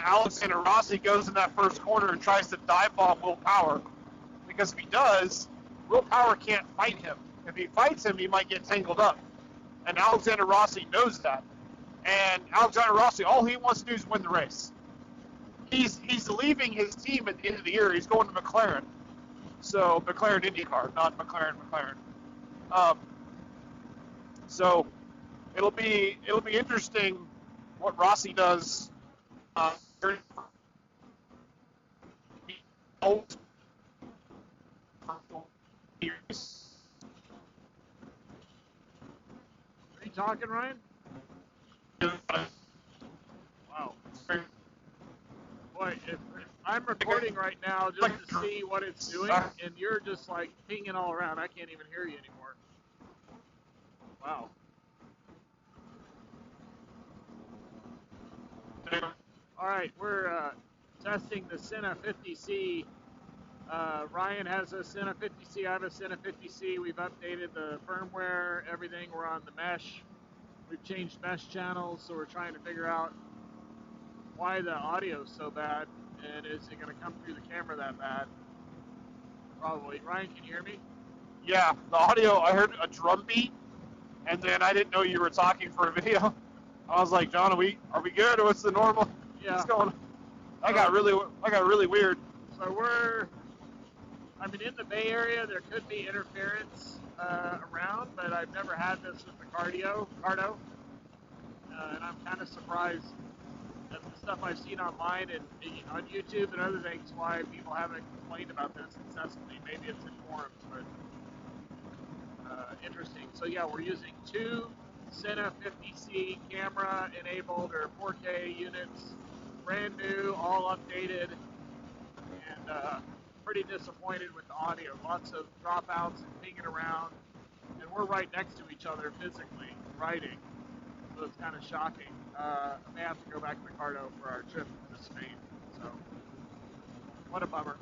Alexander Rossi goes in that first corner and tries to dive bomb Will Power. Because if he does, Will Power can't fight him. If he fights him, he might get tangled up. And Alexander Rossi knows that. And Alexander Rossi, all he wants to do is win the race. He's leaving his team at the end of the year. He's going to McLaren. So McLaren IndyCar, not McLaren. So it'll be interesting what Rossi does. Are you talking, Ryan? Wow. Boy, if I'm recording right now just to see what it's doing, and you're just like pinging all around. I can't even hear you anymore. Wow. All right, we're testing the SENA 50C. Ryan has a SENA 50C. I have a SENA 50C. We've updated the firmware, everything. We're on the mesh. We've changed mesh channels, so we're trying to figure out why the audio is so bad, and is it going to come through the camera that bad? Probably. Ryan, can you hear me? Yeah, the audio, I heard a drum beat, and then I didn't know you were talking for a video. I was like, John, are we good? What's the normal? Yeah. What's going on? I got really weird. So in the Bay Area, there could be interference around, but I've never had this with the Cardo, and I'm kind of surprised at the stuff I've seen online and on YouTube and other things why people haven't complained about this incessantly. Maybe it's in forums, but interesting. So yeah, we're using two SENA 50C camera enabled or 4K units, brand new, all updated, and pretty disappointed with the audio. Lots of dropouts and pinging around, and we're right next to each other physically riding, so it's kind of shocking. I may have to go back to Ricardo for our trip to Spain, so what a bummer.